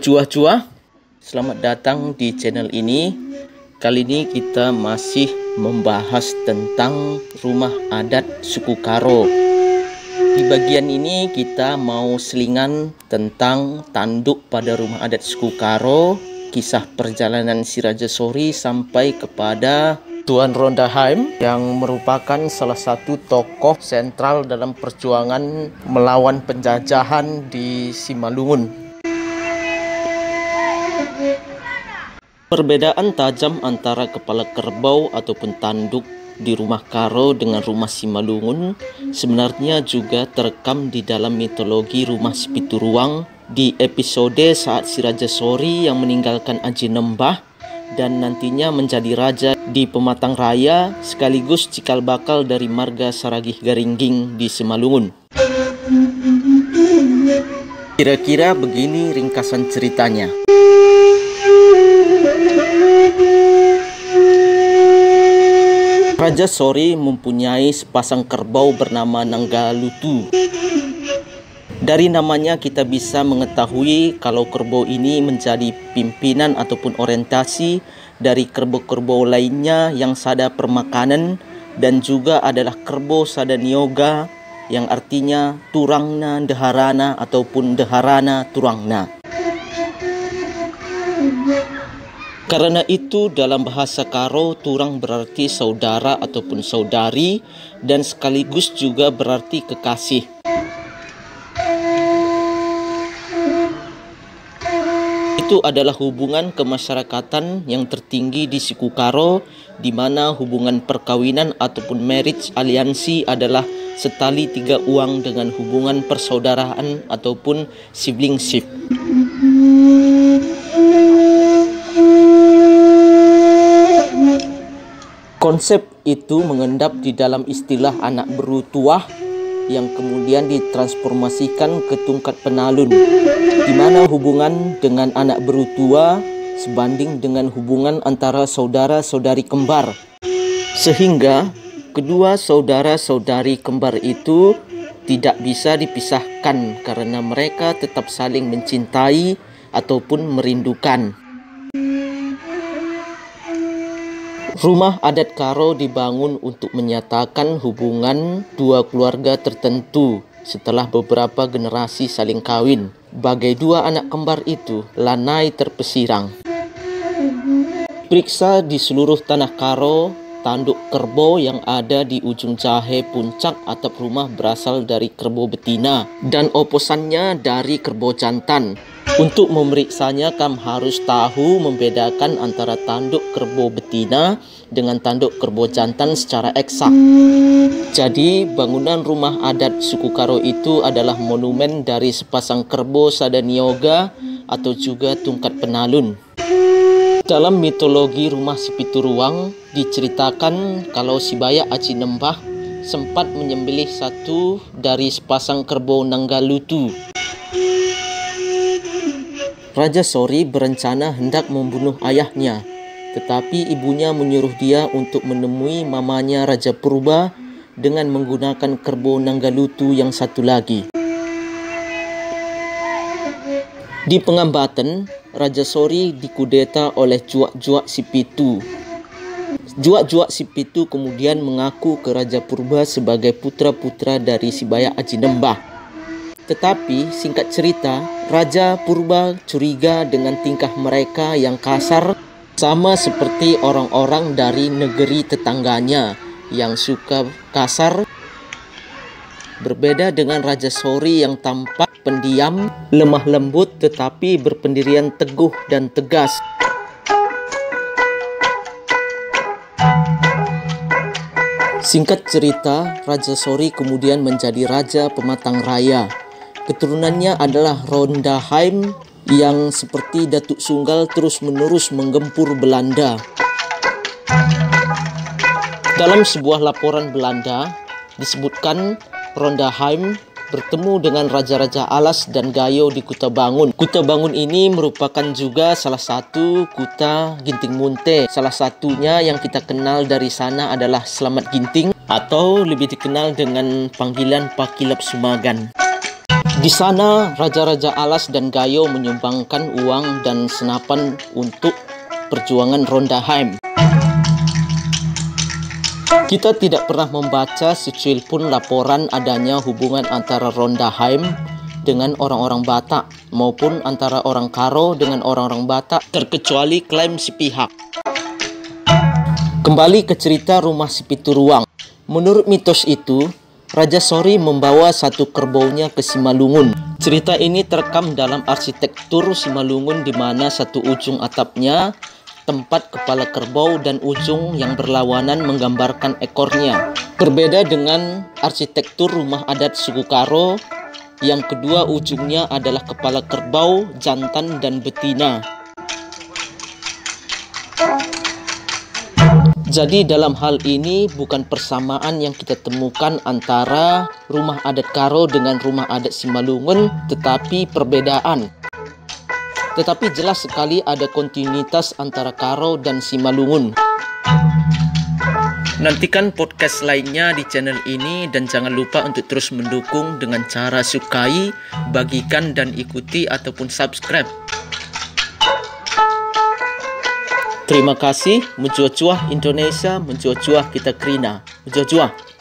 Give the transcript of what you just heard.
Cuah-cuah, selamat datang di channel ini. Kali ini kita masih membahas tentang rumah adat suku Karo. Di bagian ini kita mau selingan tentang tanduk pada rumah adat suku Karo, kisah perjalanan si Raja Sori sampai kepada Tuan Rondaheim yang merupakan salah satu tokoh sentral dalam perjuangan melawan penjajahan di Simalungun. Perbedaan tajam antara kepala kerbau ataupun tanduk di rumah Karo dengan rumah Simalungun sebenarnya juga terekam di dalam mitologi rumah Spituruang di episode saat si Raja Sori yang meninggalkan Aji Nembah dan nantinya menjadi raja di Pematang Raya sekaligus cikal bakal dari marga Saragih Garingging di Simalungun. Kira-kira begini ringkasan ceritanya. Raja Sori mempunyai sepasang kerbau bernama Nanggalutu. Dari namanya kita bisa mengetahui kalau kerbau ini menjadi pimpinan ataupun orientasi dari kerbau-kerbau lainnya yang sada permakanan dan juga adalah kerbau sada niaga yang artinya turangna deharana ataupun deharana turangna. Karena itu dalam bahasa Karo turang berarti saudara ataupun saudari dan sekaligus juga berarti kekasih. Itu adalah hubungan kemasyarakatan yang tertinggi di suku Karo, di mana hubungan perkawinan ataupun marriage aliansi adalah setali tiga uang dengan hubungan persaudaraan ataupun siblingship. Konsep itu mengendap di dalam istilah anak berutuah yang kemudian ditransformasikan ke tungkat penalun, di mana hubungan dengan anak berutua sebanding dengan hubungan antara saudara-saudari kembar. Sehingga kedua saudara-saudari kembar itu tidak bisa dipisahkan karena mereka tetap saling mencintai ataupun merindukan. Rumah adat Karo dibangun untuk menyatakan hubungan dua keluarga tertentu setelah beberapa generasi saling kawin. Bagai dua anak kembar itu, lanai terpesirang. Periksa di seluruh tanah Karo, tanduk kerbau yang ada di ujung jahe puncak atap rumah berasal dari kerbau betina dan oposannya dari kerbau jantan. Untuk memeriksanya, kamu harus tahu membedakan antara tanduk kerbau betina dengan tanduk kerbau jantan secara eksak. Jadi, bangunan rumah adat suku Karo itu adalah monumen dari sepasang kerbau sada niaga atau juga tungkat penalun. Dalam mitologi rumah Spituruang diceritakan kalau si Bayak Aji Nembah sempat menyembelih satu dari sepasang kerbau Nanggalutu. Raja Sori berencana hendak membunuh ayahnya, tetapi ibunya menyuruh dia untuk menemui mamanya Raja Purba dengan menggunakan kerbau Nanggalutu yang satu lagi. Di Pengambatan, Raja Sori dikudeta oleh Juak-Juak Sipitu. Juak-Juak Sipitu kemudian mengaku ke Raja Purba sebagai putra-putra dari si Bayak Aji Nembah. Tetapi singkat cerita, Raja Purba curiga dengan tingkah mereka yang kasar, sama seperti orang-orang dari negeri tetangganya yang suka kasar. Berbeda dengan Raja Sori yang tampak pendiam, lemah lembut tetapi berpendirian teguh dan tegas. Singkat cerita, Raja Sori kemudian menjadi Raja Pematang Raya. Keturunannya adalah Rondaheim yang seperti Datuk Sunggal terus-menerus menggempur Belanda. Dalam sebuah laporan Belanda disebutkan Rondaheim bertemu dengan Raja-Raja Alas dan Gayo di Kuta Bangun. Kuta Bangun ini merupakan juga salah satu Kuta Ginting Munte. Salah satunya yang kita kenal dari sana adalah Selamat Ginting atau lebih dikenal dengan panggilan Pakilap Sumagan. Di sana, Raja-Raja Alas dan Gayo menyumbangkan uang dan senapan untuk perjuangan Rondaheim. Kita tidak pernah membaca secuil pun laporan adanya hubungan antara Rondaheim dengan orang-orang Batak maupun antara orang Karo dengan orang-orang Batak, terkecuali klaim sepihak. Kembali ke cerita rumah si Pituruang. Menurut mitos itu, Raja Sori membawa satu kerbaunya ke Simalungun. Cerita ini terekam dalam arsitektur Simalungun di mana satu ujung atapnya tempat kepala kerbau dan ujung yang berlawanan menggambarkan ekornya. Berbeda dengan arsitektur rumah adat suku Karo, yang kedua ujungnya adalah kepala kerbau, jantan dan betina. Jadi dalam hal ini bukan persamaan yang kita temukan antara rumah adat Karo dengan rumah adat Simalungun, tetapi perbedaan. Tetapi jelas sekali ada kontinuitas antara Karo dan Simalungun. Nantikan podcast lainnya di channel ini dan jangan lupa untuk terus mendukung dengan cara sukai, bagikan dan ikuti ataupun subscribe. Terima kasih. Mencuah-cuah Indonesia, mencuah-cuah kita Krina. Mencuah-cuah.